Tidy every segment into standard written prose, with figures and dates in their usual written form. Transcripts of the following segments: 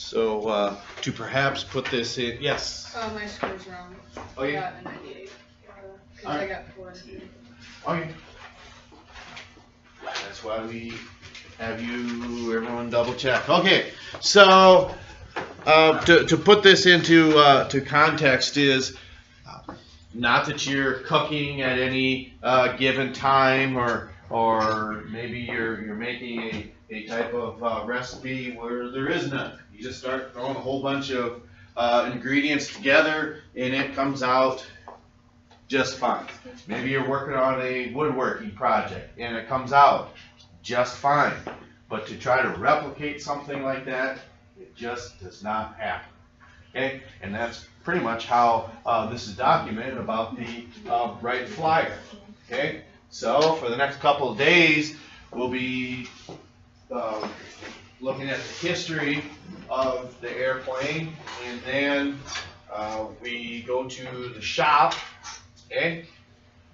So to perhaps put this in, yes. My score's wrong. Oh, yeah? I got a 98. Because I got 4. Okay. That's why we have everyone double check. Okay, so to put this into to context is not that you're cooking at any given time, or maybe you're making a type of recipe where there is none. You just start throwing a whole bunch of ingredients together and it comes out just fine. Maybe you're working on a woodworking project and it comes out just fine. But to try to replicate something like that, it just does not happen. Okay? And that's pretty much how this is documented about the Wright Flyer. Okay? So for the next couple of days, we'll be looking at the history of the airplane, and then we go to the shop, okay?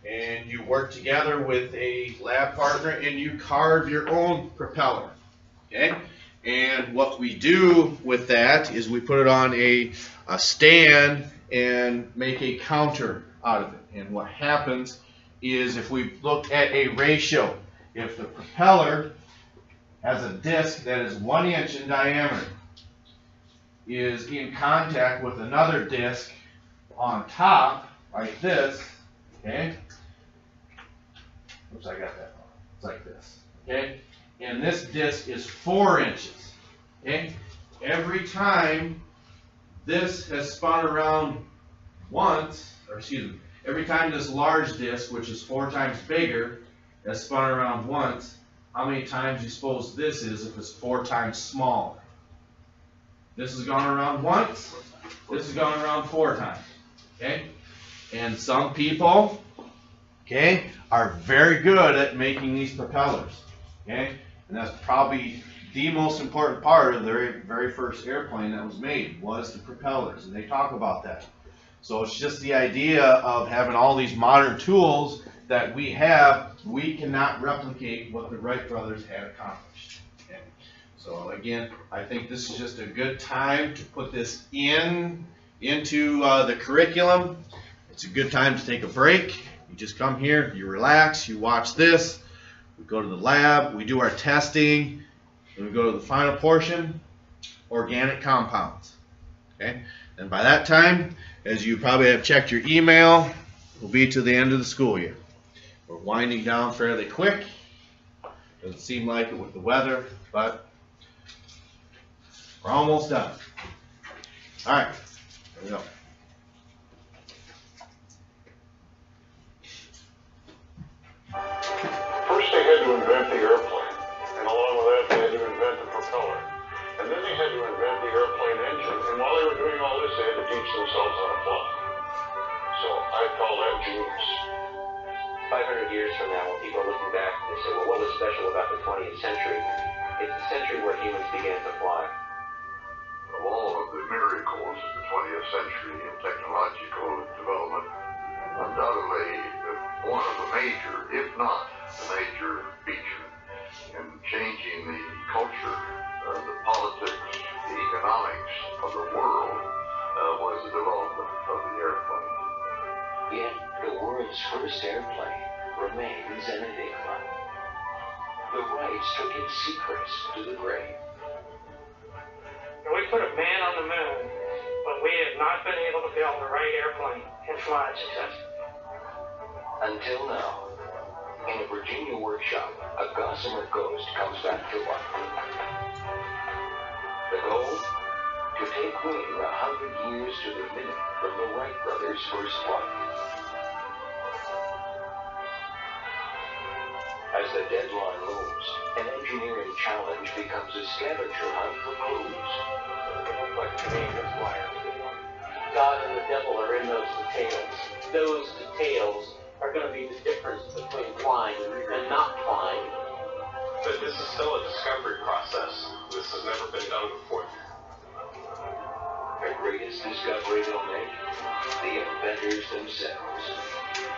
And you work together with a lab partner and you carve your own propeller, okay? And what we do with that is we put it on a stand and make a counter out of it. And what happens is, if we look at a ratio, if the propeller has a disc that is 1 inch in diameter, is in contact with another disc on top, like this, okay? Oops, I got that wrong. It's like this, okay? And this disc is 4 inches, okay? Every time this has spun around once, or excuse me, every time this large disc, which is 4 times bigger, has spun around once, how many times do you suppose this is if it's 4 times smaller? This has gone around once, this has gone around 4 times, okay? And some people, okay, are very good at making these propellers, okay? And that's probably the most important part of the very first airplane that was made, was the propellers, and they talk about that. So it's just the idea of having all these modern tools that we have, we cannot replicate what the Wright brothers had accomplished. Okay? So again, I think this is just a good time to put this into the curriculum. It's a good time to take a break. You just come here, you relax, you watch this, we go to the lab, we do our testing, and we go to the final portion, organic compounds. Okay? And by that time, as you probably have checked your email, we'll be to the end of the school year. We're winding down fairly quick. Doesn't seem like it with the weather, but we're almost done. All right, here we go. First they had to invent the airplane, and along with that they had to invent the propeller. And then they had to invent the airplane engine, and while they were doing all this they had to teach themselves how to fly. So I call that genius. 500 years from now, when people are looking back, they say, well, what was special about the 20th century? It's the century where humans began to fly. Of all of the miracles of the 20th century in technological development, undoubtedly one of the major, if not the major feature in changing the culture, the politics, the economics of the world was the development of the airplane. Yet, the world's first airplane remains an enigma. The Wrights took its secrets to the grave. We put a man on the moon, but we have not been able to build the right airplane and fly it successfully. Until now, in a Virginia workshop, a gossamer ghost comes back to life. The goal? To take wing 100 years to the minute from the Wright brothers' first flight. As the deadline looms, an engineering challenge becomes a scavenger hunt for clues. It looks like to me this flyer. God and the devil are in those details. Those details are going to be the difference between flying and not flying. But this is still a discovery process. This has never been done before. The greatest discovery they'll make? The inventors themselves.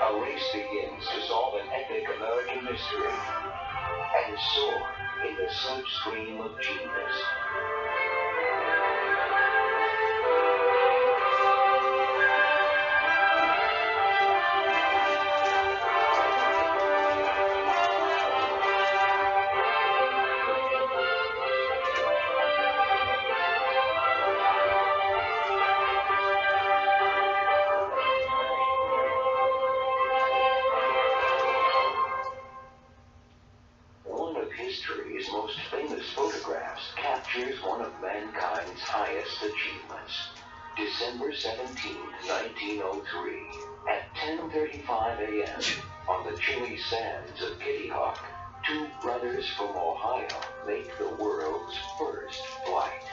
A race begins to solve an epic American mystery and soar in the slipstream of genius. one of mankind's highest achievements. December 17, 1903, at 10:35 a.m., on the chilly sands of Kitty Hawk, two brothers from Ohio make the world's first flight.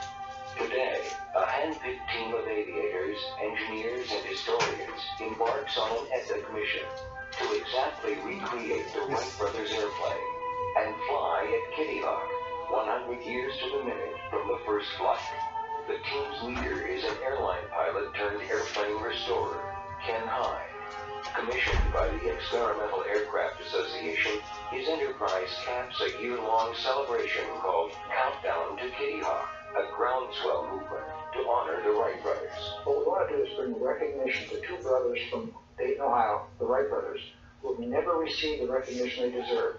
Today, a hand-picked team of aviators, engineers, and historians embarks on an epic mission to exactly recreate the Wright brothers' airplane and fly at Kitty Hawk, 100 years to the minute from the first flight. The team's leader is an airline pilot turned airplane restorer, Ken Hyde. Commissioned by the Experimental Aircraft Association, his enterprise caps a year-long celebration called Countdown to Kitty Hawk, a groundswell movement to honor the Wright brothers. What we want to do is bring recognition to two brothers from Dayton, Ohio, the Wright brothers, who have never received the recognition they deserve.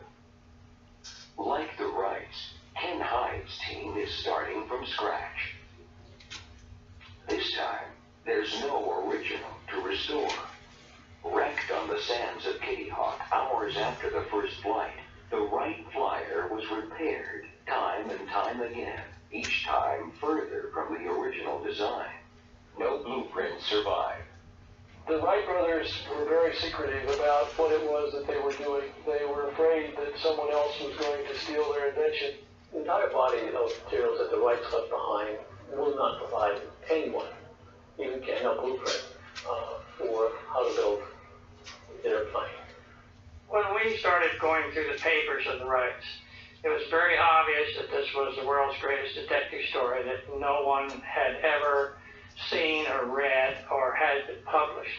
Like the Wrights, Ken Hyde's team is starting from scratch. This time, there's no original to restore. Wrecked on the sands of Kitty Hawk hours after the first flight, the Wright Flyer was repaired time and time again, each time further from the original design. No blueprints survive. The Wright brothers were very secretive about what it was that they were doing. They were afraid that someone else was going to steal their invention. The entire body of materials that the Wrights left behind will not provide anyone, even Ken, a blueprint for how to build an airplane. When we started going through the papers of the Wrights, it was very obvious that this was the world's greatest detective story that no one had ever seen or read or had it published.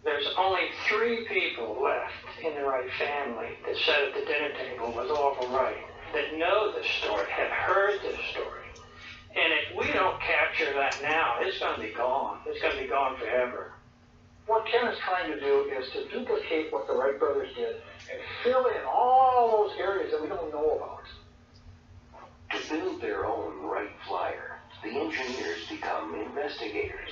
There's only 3 people left in the Wright family that sat at the dinner table with Orville Wright that know this story, have heard this story. And if we don't capture that now, it's going to be gone. It's going to be gone forever. What Ken is trying to do is to duplicate what the Wright brothers did and fill in all those areas that we don't know about. To build their own Wright Flyer, the engineers become investigators,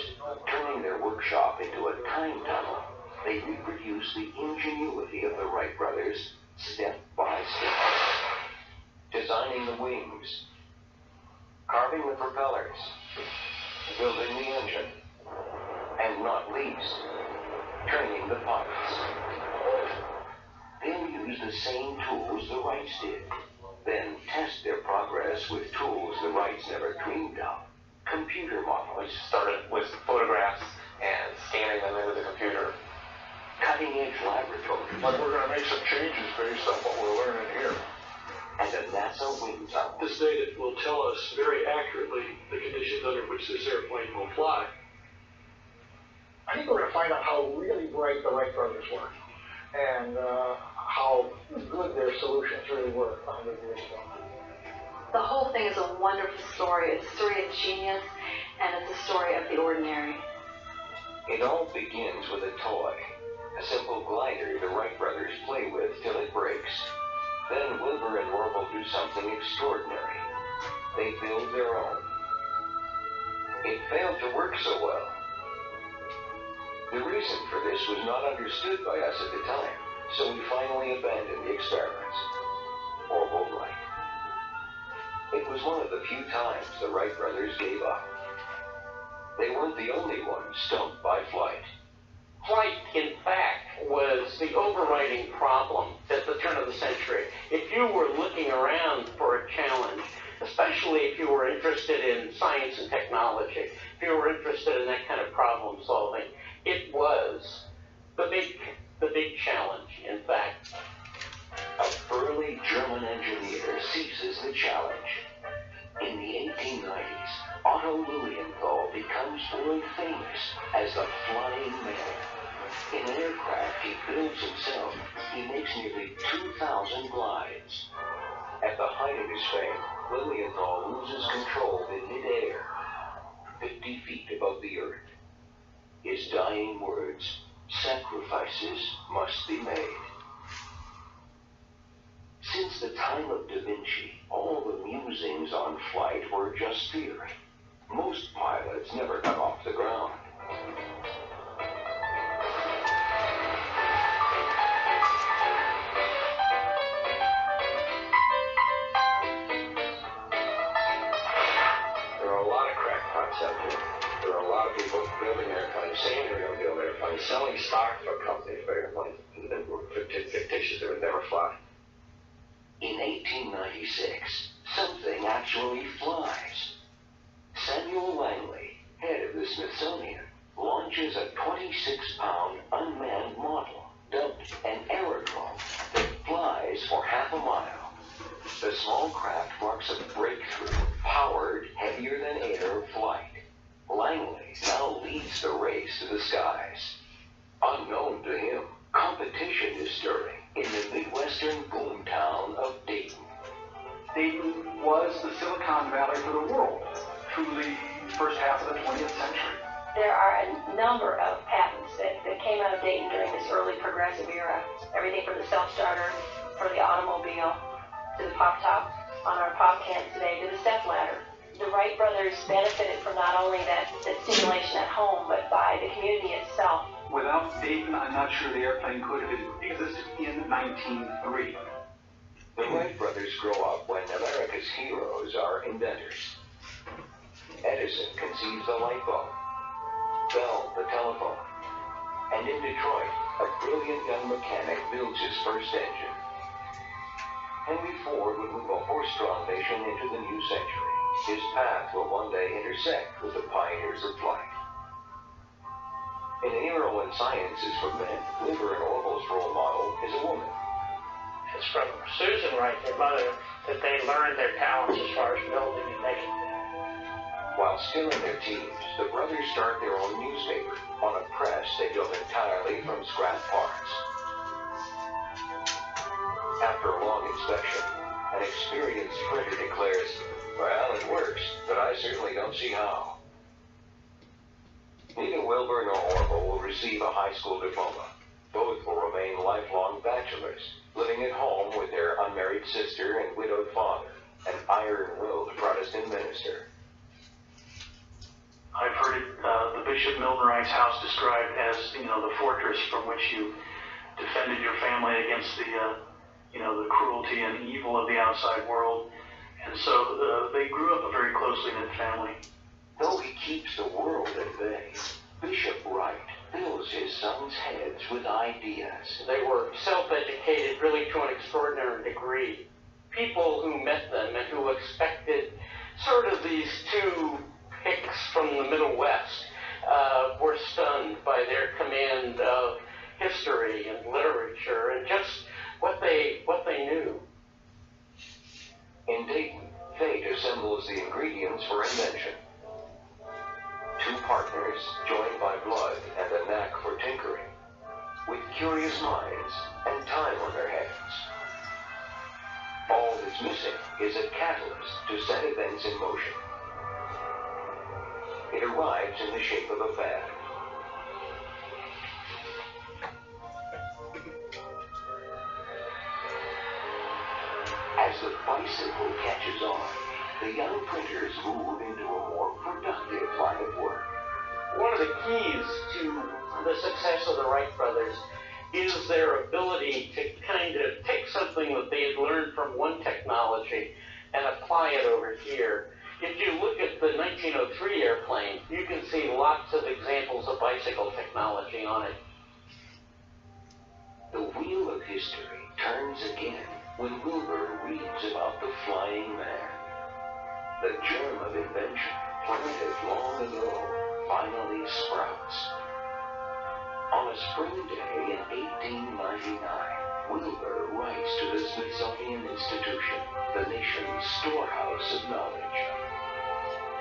turning their workshop into a time tunnel. They reproduce the ingenuity of the Wright brothers step by step. Designing the wings, carving the propellers, building the engine, and not least, training the pilots. They'll use the same tools the Wrights did, then test their progress with tools the Wrights never dreamed of. Computer models. Started with photographs and scanning them into the computer. Cutting-edge laboratories. But we're going to make some changes based on what we're learning here. And a NASA wind tunnel. This data will tell us very accurately the conditions under which this airplane will fly. I think we're going to find out how really bright the Wright brothers were and how good their solutions really were 100 years ago. The whole thing is a wonderful story. It's a story of genius, and it's a story of the ordinary. It all begins with a toy, a simple glider the Wright brothers play with till it breaks. Then Wilbur and Orville do something extraordinary. They build their own. It failed to work so well. The reason for this was not understood by us at the time, so we finally abandoned the experiments. Orville Wright. It was one of the few times the Wright brothers gave up. They weren't the only ones stumped by flight. Flight, in fact, was the overriding problem at the turn of the century. If you were looking around for a challenge, especially if you were interested in science and technology, if you were interested in that kind of problem solving, it was the big challenge, in fact. A burly German engineer seizes the challenge. In the 1890s, Otto Lilienthal becomes world famous as the Flying Man. In an aircraft he builds himself, he makes nearly 2,000 glides. At the height of his fame, Lilienthal loses control in midair, 50 feet above the earth. His dying words, sacrifices must be made. Since the time of Da Vinci, all the musings on flight were just theory. Most pilots never got off the ground. concept here. There are a lot of people building airplanes, saying they're going to build airplanes, selling stock for companies for airplanes that were fictitious, that would never fly. In 1896, something actually flies. Samuel Langley, head of the Smithsonian, launches a 26-pound unmanned model dubbed an aerodrome that flies for half a mile. The small craft marks a breakthrough, powered heavier-than-air flight. Langley now leads the race to the skies. Unknown to him, competition is stirring in the Midwestern boomtown of Dayton. Dayton was the Silicon Valley for the world through the first half of the 20th century. There are a number of patents that came out of Dayton during this early progressive era. Everything from the self-starter for the automobile to the pop-top on our pop cans today to the step ladder. The Wright brothers benefited from not only that stimulation at home, but by the community itself. Without Dayton, I'm not sure the airplane could have existed in 1903. The Wright brothers grow up when America's heroes are inventors. Edison conceives the light bulb, Bell the telephone, and in Detroit, a brilliant young mechanic builds his first engine. Henry Ford would move a horse-drawn nation into the new century. His path will one day intersect with the pioneers of flight. In an era when science is for men, Wilbur and Orville's role model is a woman. It's from Susan Wright, their mother, that they learned their talents as far as building and making. While still in their teens, the brothers start their own newspaper on a press they built entirely from scrap parts. After a long inspection, an experienced printer declares, "Well, it works, but I certainly don't see how." Neither Wilbur nor Orville will receive a high school diploma. Both will remain lifelong bachelors, living at home with their unmarried sister and widowed father, an iron-willed Protestant minister. I've heard the Bishop Milnerite's house described as, the fortress from which you defended your family against the cruelty and evil of the outside world. And so they grew up a very closely knit family. Though he keeps the world at bay, Bishop Wright fills his sons' heads with ideas. They were self-educated really to an extraordinary degree. People who met them and who expected sort of these two picks from the Middle West were stunned by their command of history and literature and just what they knew. In Dayton, fate assembles the ingredients for invention. Two partners, joined by blood and a knack for tinkering, with curious minds and time on their hands. All that's missing is a catalyst to set events in motion. It arrives in the shape of a fan. As the bicycle catches on, the young printers move into a more productive line of work. One of the keys to the success of the Wright brothers is their ability to kind of take something that they had learned from one technology and apply it over here. If you look at the 1903 airplane, you can see lots of examples of bicycle technology on it. The wheel of history turns again when Wilbur reads about the Flying Man. The germ of invention, planted long ago, finally sprouts. On a spring day in 1899, Wilbur writes to the Smithsonian Institution, the nation's storehouse of knowledge.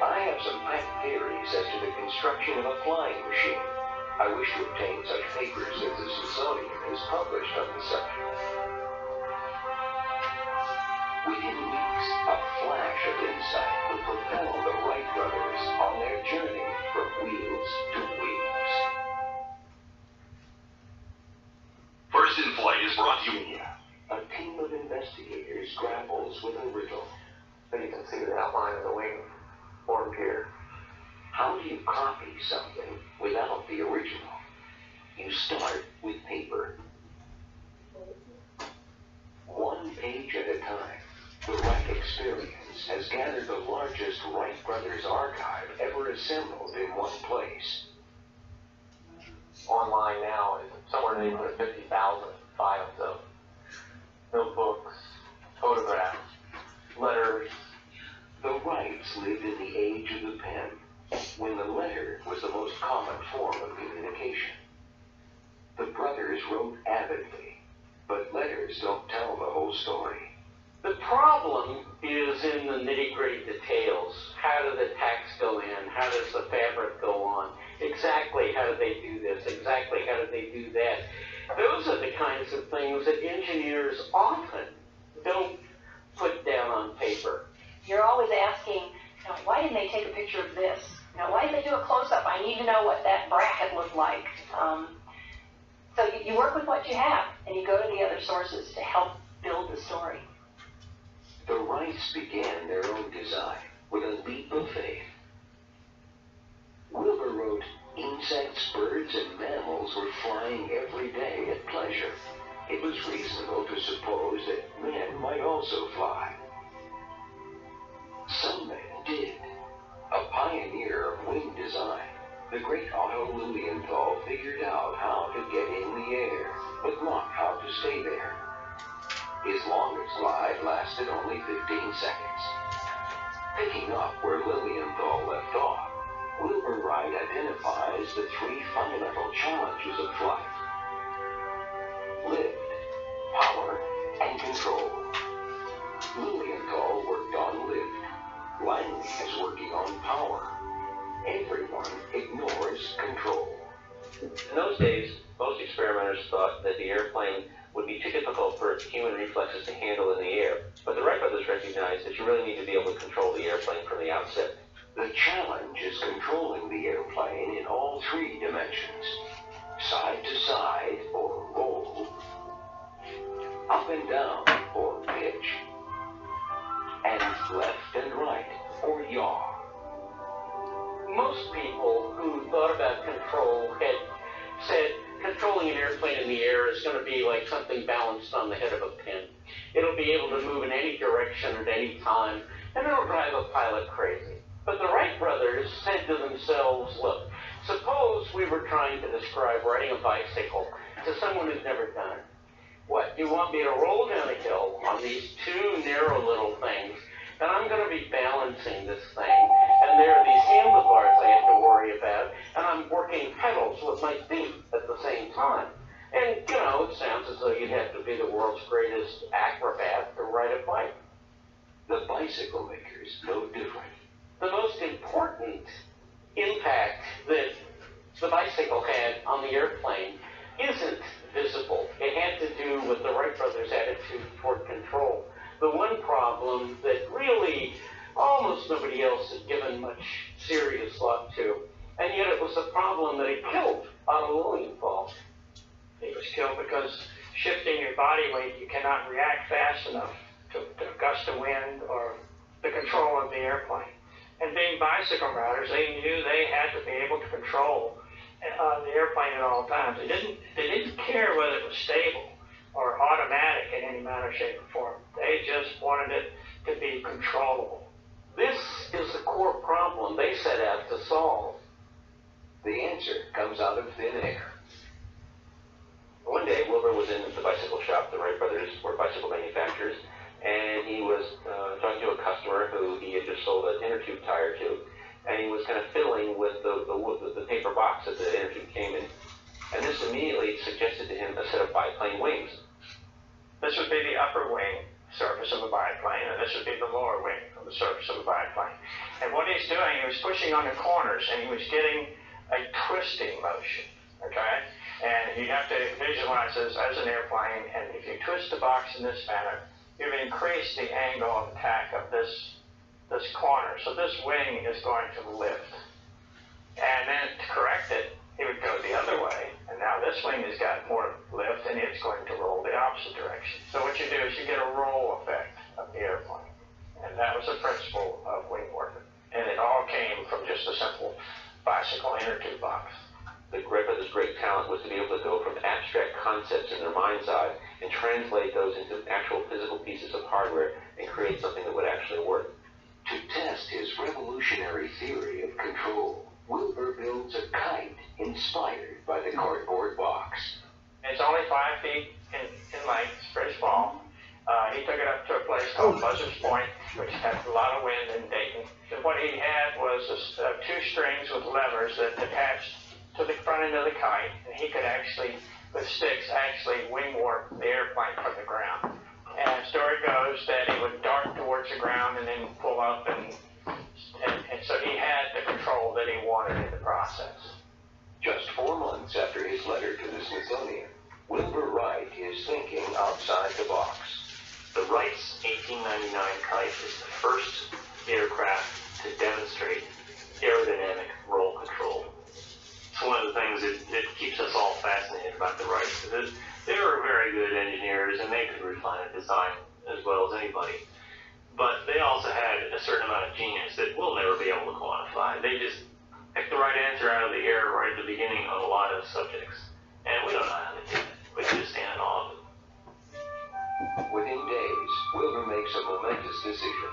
"I have some pet theories as to the construction of a flying machine. I wish to obtain such papers as the Smithsonian has published on the subject." Within weeks, a flash of insight will propel the Wright brothers on their journey from wheels to wheels. First in Flight is brought to you. A team of investigators grapples with a riddle. You can see the outline of the wing formed here. How do you copy something without the original? You start with paper. One page at a time, the Wright experience has gathered the largest Wright brothers archive ever assembled in one place. Online now is somewhere in the neighborhood of 50,000 files of notebooks, photographs, letters. The Wrights lived in the age of the pen, when the letter was the most common form of communication. The brothers wrote avidly, but letters don't tell the whole story. The problem is in the nitty-gritty details. How do the tacks go in? How does the fabric go on? Exactly how do they do this? Exactly how do they do that? Those are the kinds of things that engineers often don't put down on paper. You're always asking, why didn't they take a picture of this? Why didn't they do a close-up? I need to know what that bracket looked like. So you work with what you have, and you go to the other sources to help build the story. The Wrights began their own design with a leap of faith. Wilbur wrote, insects, birds, and mammals were flying every day at pleasure. It was reasonable to suppose that men might also fly. Some men did. A pioneer of wing design, the great Otto Lilienthal figured out how to get in the air, but not how to stay there. His longest glide lasted only 15 seconds. Picking up where Lilienthal left off, Wilbur Wright identifies the three fundamental challenges of flight: lift, power, and control. Lilienthal worked on lift. Langley is working on power. Everyone ignores control. In those days, most experimenters thought that the airplane would be too difficult for human reflexes to handle in the air. But the Wright brothers recognized that you really need to be able to control the airplane from the outset. The challenge is controlling the airplane in all three dimensions: side to side, or roll; up and down, or pitch; and left and right, or yaw. Most people who thought about control had said controlling an airplane in the air is going to be like something balanced on the head of a pin. It'll be able to move in any direction at any time, and it'll drive a pilot crazy. But the Wright brothers said to themselves, look, suppose we were trying to describe riding a bicycle to someone who's never done it. What, you want me to roll down a hill on these two narrow little things, and I'm going to be balancing this thing, and there are these handlebars I have to worry about, and I'm working pedals with my feet at the same time. And, it sounds as though you'd have to be the world's greatest acrobat to ride a bike. The bicycle makers no different. The most important impact that the bicycle had on the airplane isn't visible. It had to do with the Wright brothers' attitude toward control. The one problem that really almost nobody else had given much serious thought to, and yet it was a problem that had killed Otto Lilienthal. He was killed because shifting your body weight, you cannot react fast enough to a gust of wind or the control of the airplane. And being bicycle riders, they knew they had to be able to control the airplane at all times. They didn't care whether it was stable or automatic in any manner, shape, or form. They just wanted it to be controllable. This is the core problem they set out to solve. The answer comes out of thin air. One day, Wilbur was in the bicycle shop. The Wright brothers were bicycle manufacturers, and he was talking to a customer who he had just sold an inner tube tire to, and he was kind of fiddling with the paper box that the inner tube came in. And this immediately suggested to him a set of biplane wings. This would be the upper wing surface of a biplane, and this would be the lower wing of the surface of a biplane. And what he's doing, he was pushing on the corners, and he was getting a twisting motion, okay? And you have to visualize this as an airplane, and if you twist the box in this manner, you've increased the angle of attack of this corner. So this wing is going to lift. And then to correct it, he would go the other way, and now this wing has got more lift, and it's going to roll the opposite direction. So what you do is you get a roll effect of the airplane, and that was the principle of wing work. And it all came from just a simple bicycle inner tube box. The Wright brothers' great talent was to be able to go from abstract concepts in their mind's eye and translate those into actual physical pieces of hardware and create something that would actually work. To test his revolutionary theory of control, Wilbur builds a kite inspired by the cardboard box. It's only 5 feet in length, it's pretty small. He took it up to a place called Buzzards Point, which had a lot of wind in Dayton. And what he had was 2 strings with levers that attached to the front end of the kite, and he could actually, with sticks, actually wing warp the airplane from the ground. And story goes that he would dart towards the ground and then pull up, and so he had the control that he wanted in the process. Just 4 months after his letter to the Smithsonian, Wilbur Wright is thinking outside the box. The Wright's 1899 kite is the first aircraft to demonstrate aerodynamic roll control. It's one of the things that keeps us all fascinated about the Wrights. They were very good engineers, and they could refine a design as well as anybody. But they also had a certain amount of genius that we'll never be able to quantify. They just picked the right answer out of the air right at the beginning on a lot of subjects. And we don't know how they did it. We can just stand in awe of it. Within days, Wilbur makes a momentous decision.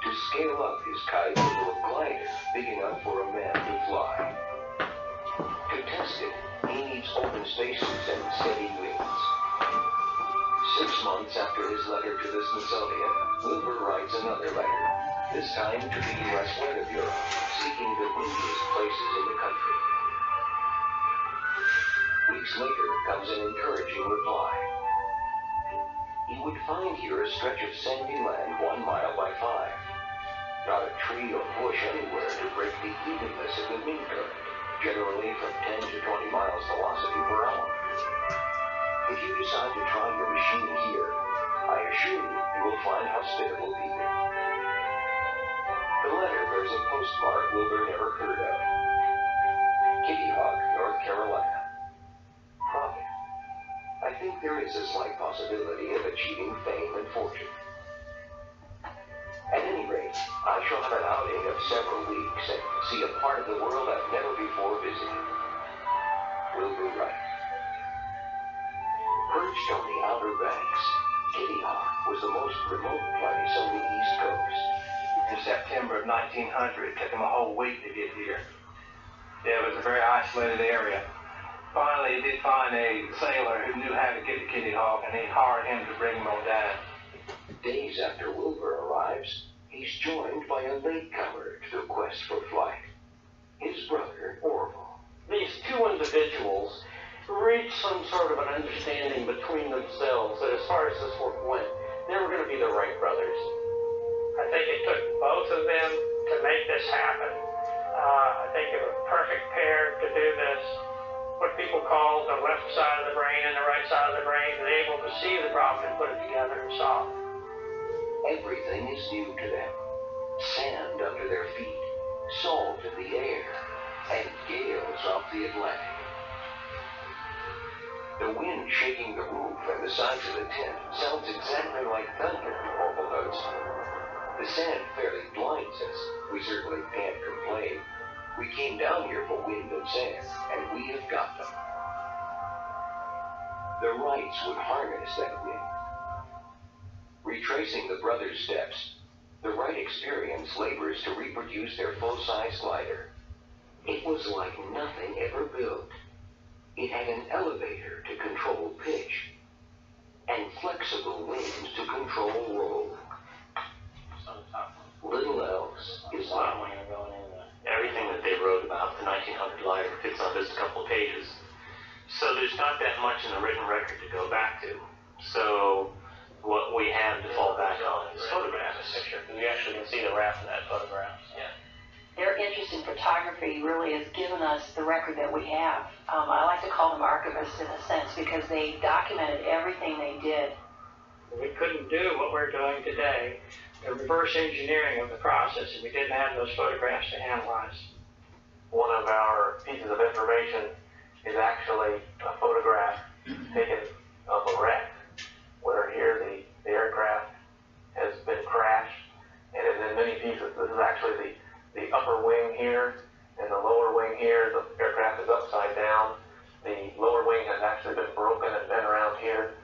To scale up his kite into a glider big enough for a man to fly. To test it, he needs open spaces and steady wings. 6 months after his letter to the Smithsonian, Wilbur writes another letter, this time to the U.S. Weather Bureau, seeking the windiest places in the country. Weeks later comes an encouraging reply. He would find here a stretch of sandy land 1 mile by 5. Not a tree or bush anywhere to break the evenness of the wind current, generally from 10 to 20 miles velocity per hour. If you decide to try your machine here, I assure you will find hospitable people. The letter bears a postmark Wilbur never heard of. Kitty Hawk, North Carolina. Profit. I think there is a slight possibility of achieving fame and fortune. At any rate, I shall have an outing of several weeks and see a part of the world I've never before visited. Wilbur Wright. Perched on the Outer Banks, Kitty Hawk was the most remote place on the East Coast. In September of 1900, it took him a whole week to get here. Yeah, it was a very isolated area. Finally, he did find a sailor who knew how to get to Kitty Hawk, and he hired him to bring him on down. Days after Wilbur arrives, he's joined by a latecomer to the quest for flight. His brother, Orville. These 2 individuals reached some sort of an understanding between themselves that as far as this work went, they were going to be the Wright brothers. I think it took both of them to make this happen. I think they were a perfect pair to do this. What people call the left side of the brain and the right side of the brain, they're able to see the problem and put it together and solve it. Everything is new to them. Sand under their feet, salt in the air, and gales off the Atlantic. The wind shaking the roof and the sides of the tent sounds exactly like thunder, Orville notes. The sand fairly blinds us. We certainly can't complain. We came down here for wind and sand, and we have got them. The Wrights would harness that wind. Retracing the brothers' steps, the Wright experience labors to reproduce their full-size glider. It was like nothing ever built. It had an elevator to control pitch, and flexible wings to control roll. Little else is lacking. Everything that they wrote about the 1900 glider fits on just a couple of pages. So there's not that much in the written record to go back to. So what we have to fall back on is photographs. You actually can see the raft in that photograph. Yeah. Their interest in photography really has given us the record that we have. I like to call them archivists in a sense because they documented everything they did. We couldn't do what we're doing today, the reverse engineering of the process, if we didn't have those photographs to analyze. One of our pieces of information is actually a photograph taken of a wreck, where here the aircraft has been crashed and is in many pieces. This is actually the upper wing here and the lower wing here. The aircraft is upside down. The lower wing has actually been broken and bent around here.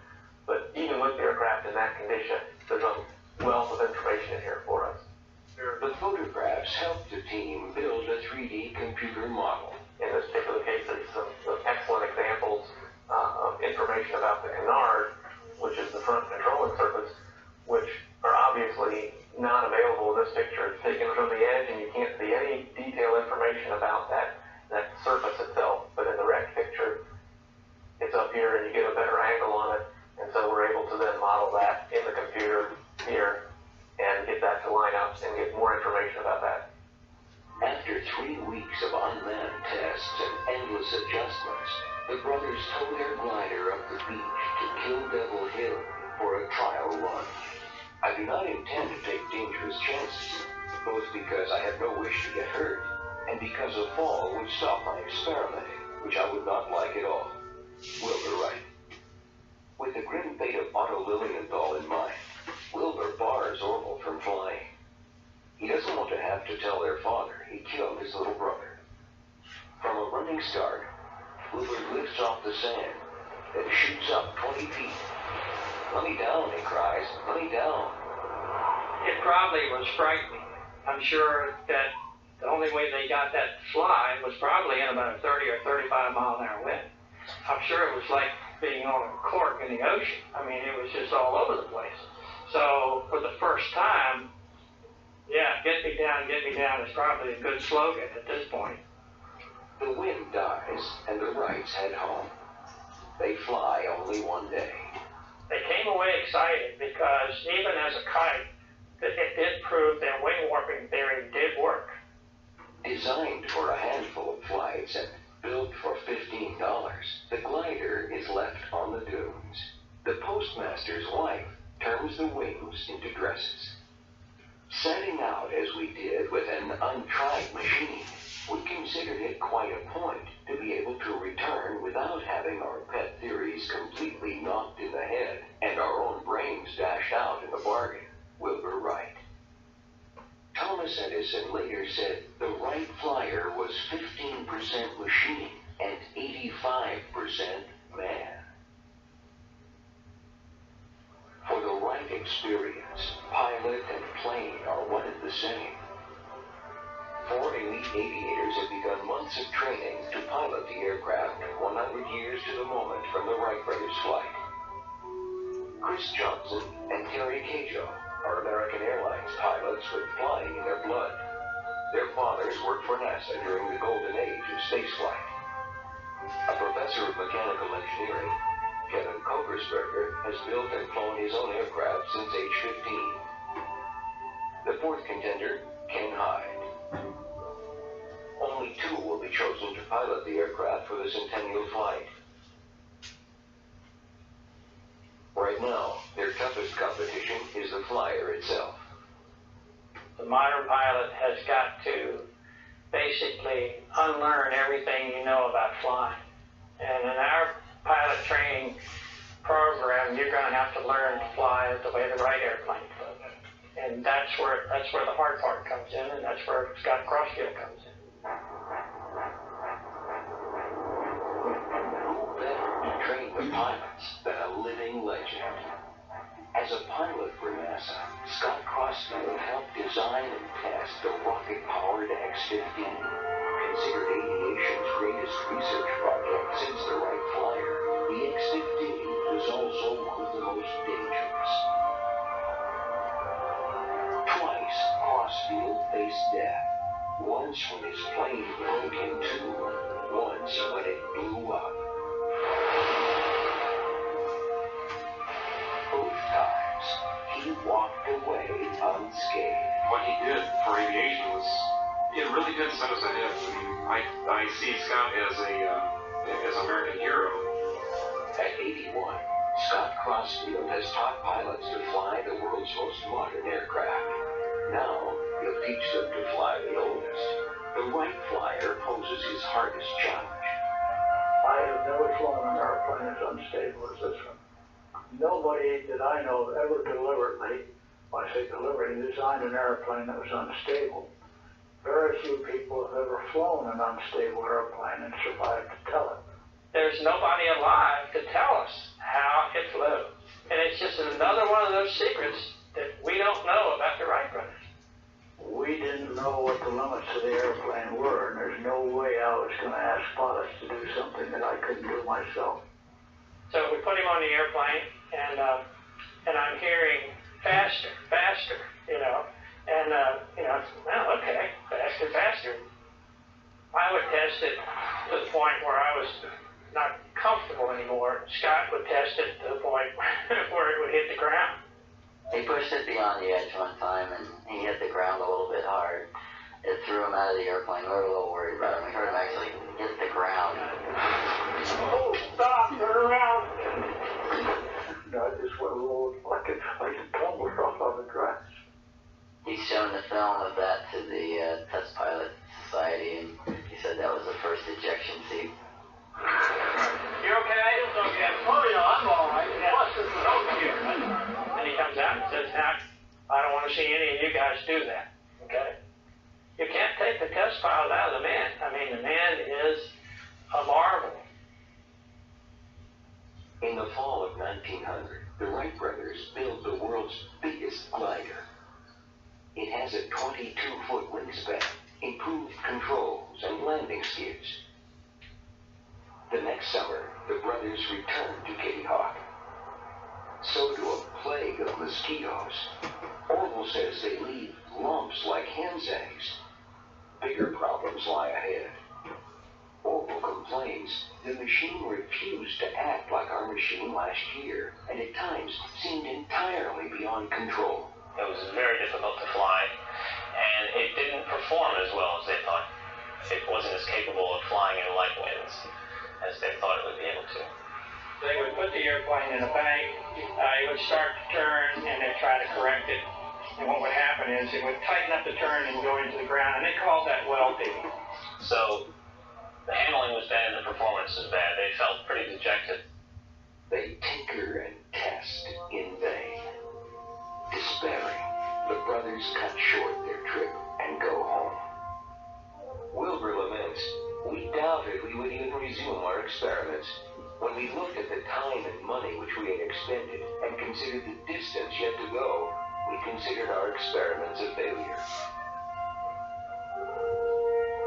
But even with the aircraft in that condition, there's a wealth of information in here for us. The photographs helped the team build a 3D computer model. In this particular case, it's some excellent examples of information about the canard, which is the front controlling surface, which are obviously not available in this picture. It's taken from the edge, and you can't see any detailed information about that surface itself. But in the rec picture, it's up here, and you get a better angle on it, and so we're able to then model that in the computer here and get that to line up and get more information about that. After 3 weeks of unmanned tests and endless adjustments, the brothers towed their glider up the beach to Kill Devil Hill for a trial run. I do not intend to take dangerous chances, both because I have no wish to get hurt, and because a fall would stop my experimenting, which I would not like at all. Wilbur Wright. With the grim fate of Otto Lilienthal in mind, Wilbur bars Orville from flying. He doesn't want to have to tell their father he killed his little brother. From a running start, Wilbur lifts off the sand, then shoots up 20 feet. "Let me down," he cries. "Let me down." It probably was frightening. I'm sure that the only way they got that to fly was probably in about a 30 or 35 mile an hour wind. I'm sure it was like being on a cork in the ocean. I mean, it was just all over the place. So for the first time, yeah, get me down is probably a good slogan at this point. The wind dies, and the Wrights head home. They fly only one day. They came away excited because even as a kite, it did prove their wing warping theory did work. Designed for a handful of flights and built for $15, the glider is left on the dunes. The postmaster's wife turns the wings into dresses. Setting out as we did with an untried machine, we considered it quite a point to be able to return without having our pet theories completely knocked in the head and our own brains dashed out in the bargain. Wilbur Wright. Thomas Edison later said the Wright Flyer was 15% machine and 85% man. For the Wright experience, pilot and plane are one and the same. 4 elite aviators have begun months of training to pilot the aircraft 100 years to the moment from the Wright brothers' flight. Chris Johnson and Terry Cajo are American Airlines pilots with flying in their blood. Their fathers worked for NASA during the golden age of spaceflight. A professor of mechanical engineering, Kevin Kogersberger, has built and flown his own aircraft since age 15. The fourth contender, Ken Hyde. Only 2 will be chosen to pilot the aircraft for the centennial flight. Right now, their toughest competition is the Flyer itself. The modern pilot has got to basically unlearn everything you know about flying. And in our pilot training program, you're going to have to learn to fly the way the Wright airplane flew. And that's where the hard part comes in, and that's where Scott Crossfield comes in. Who better to train the pilots than a living legend? As a pilot for NASA, Scott Crossfield helped design and test the rocket-powered X-15, considered aviation's greatest research project since the Wright Flyer. The X-15 was also one of the most dangerous. Twice, Crossfield faced death. Once when his plane broke in two, once when it blew up. Both times, he walked away unscathed. What he did for aviation was, it really did set us ahead. I mean, I see Scott as an American hero. At 81, Scott Crossfield has taught pilots to fly the world's most modern aircraft. Now, he'll teach them to fly the oldest. The Wright Flyer poses his hardest challenge. I have never flown an airplane as unstable as this one. Nobody that I know ever deliberately, when I say deliberately, designed an airplane that was unstable. Very few people have ever flown an unstable airplane and survived to tell it. There's nobody alive to tell us how it flew. And it's just another one of those secrets that we don't know about the Wright brothers. We didn't know what the limits of the airplane were, and there's no way I was going to ask pilots to do something that I couldn't do myself. So we put him on the airplane, and I'm hearing faster, faster, you know, and well, okay, faster, faster. I would test it to the point where I was not comfortable anymore. Scott would test it to the point where it would hit the ground. He pushed it beyond the edge one time, and he hit the ground a little bit hard. It threw him out of the airplane. We were a little worried about him. We heard him actually hit the ground. Oh, stop, turn around. I just went rolled like a tumbler off of the grass. He's shown the film of that to the Test Pilot Society, and he said that was the first ejection seat. You okay? It's okay. Oh, yeah, I'm all right. Plus, this is over here. And he comes out and says, now, I don't want to see any of you guys do that, okay? You can't take the test pilot out of the man. I mean, the man is a marvel. In the fall of 1900, the Wright brothers built the world's biggest glider. It has a 22-foot wingspan, improved controls, and landing skids. The next summer, the brothers returned to Kitty Hawk. So do a plague of mosquitoes. Orville says they leave lumps like hen's eggs. Bigger problems lie ahead. Orville complains the machine refused to act like our machine last year, and at times seemed entirely beyond control. It was very difficult to fly, and it didn't perform as well as they thought. It wasn't as capable of flying in light winds as they thought it would be able to. They would put the airplane in a bank, it would start to turn, and they'd try to correct it. And what would happen is it would tighten up the turn and go into the ground, and they called that welding. So the handling was bad and the performance was bad. They felt pretty dejected. They tinker and test in vain. Despairing, the brothers cut short their trip and go home. Wilbur laments, we doubted we would even resume our experiments. When we looked at the time and money which we had expended and considered the distance yet to go, we considered our experiments a failure.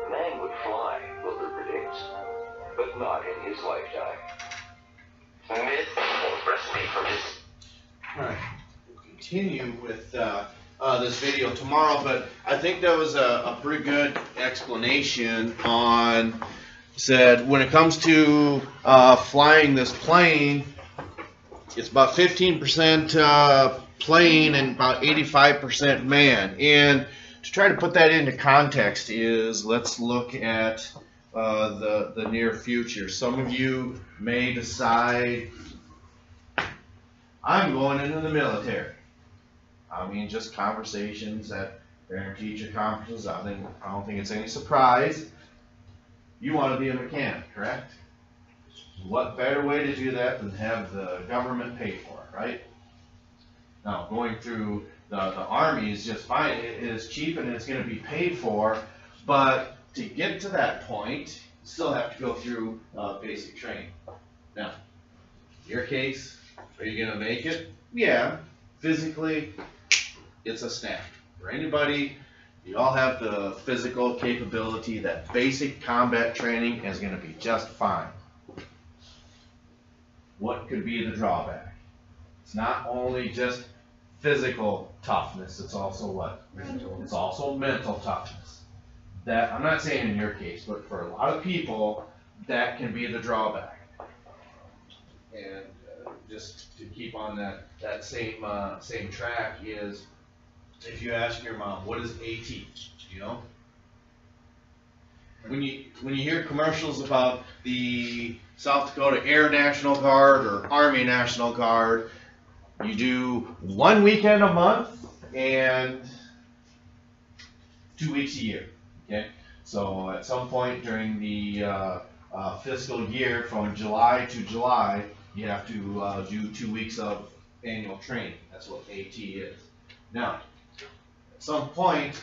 Man would fly, Wilbur predicts, but not in his lifetime. Recipe for this. Alright, we'll continue with this video tomorrow, but I think that was a pretty good explanation on, said when it comes to flying this plane, it's about 15% plane and about 85% man. And to try to put that into context is, let's look at the near future. Some of you may decide, I'm going into the military. I mean, just conversations at parent-teacher conferences. I don't think it's any surprise. You want to be a mechanic, correct? What better way to do that than have the government pay for it, right? Now, going through the Army is just fine. It is cheap and it's going to be paid for, but to get to that point, you still have to go through basic training. Now, in your case, are you going to make it? Yeah, physically, it's a snap. For anybody, you all have the physical capability that basic combat training is going to be just fine. What could be the drawback? It's not only just physical toughness, it's also what? It's also mental toughness. That, I'm not saying in your case, but for a lot of people, that can be the drawback. And just to keep on that same track is, if you ask your mom, what is AT? You know? When you hear commercials about the South Dakota Air National Guard or Army National Guard, you do 1 weekend a month and 2 weeks a year. Okay, so at some point during the fiscal year from July to July, you have to do 2 weeks of annual training. That's what AT is. Now, at some point,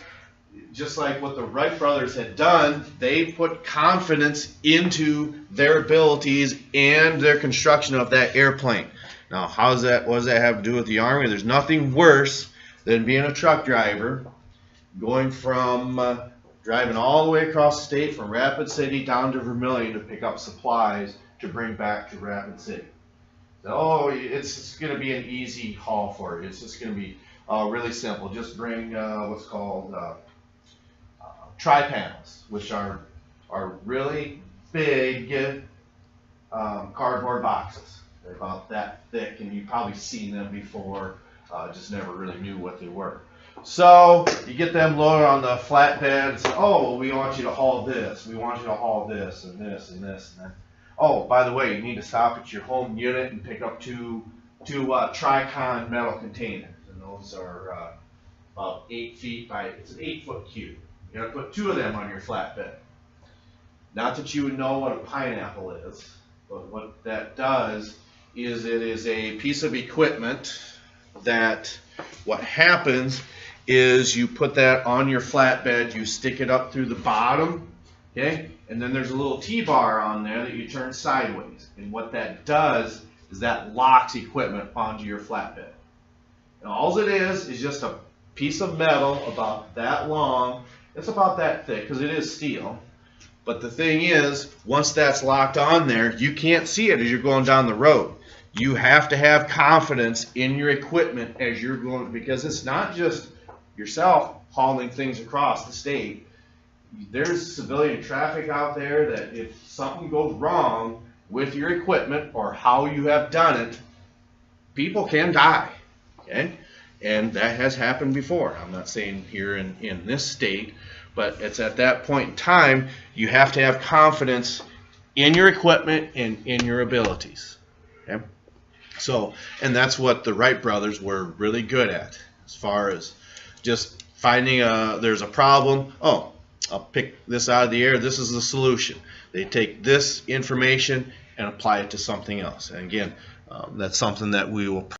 just like what the Wright brothers had done, they put confidence into their abilities and their construction of that airplane. Now, what does that have to do with the Army? There's nothing worse than being a truck driver, going from driving all the way across the state from Rapid City down to Vermillion to pick up supplies to bring back to Rapid City. So, it's going to be an easy haul for you. It's just going to be really simple. Just bring what's called tri-panels, which are really big cardboard boxes. They're about that thick, and you've probably seen them before, just never really knew what they were. So you get them loaded on the flatbed and say, oh, well, we want you to haul this, we want you to haul this, and this, and this, and that. Oh, by the way, you need to stop at your home unit and pick up two Tricon metal containers, and those are about 8 feet by, it's an 8-foot cube. You gotta put 2 of them on your flatbed. Not that you would know what a pineapple is, but what that does is it is a piece of equipment that what happens is you put that on your flatbed, you stick it up through the bottom, okay, and then there's a little T-bar on there that you turn sideways, and what that does is that locks equipment onto your flatbed. And all it is just a piece of metal about that long. It's about that thick because it is steel. But the thing is, once that's locked on there, you can't see it as you're going down the road. You have to have confidence in your equipment as you're going, because it's not just yourself hauling things across the state. There's civilian traffic out there that if something goes wrong with your equipment or how you have done it, people can die. Okay? And that has happened before. I'm not saying here in this state, but it's at that point in time, you have to have confidence in your equipment and in your abilities. Okay? So, and that's what the Wright brothers were really good at, as far as just finding there's a problem. Oh, I'll pick this out of the air. This is the solution. They take this information and apply it to something else. And again, that's something that we will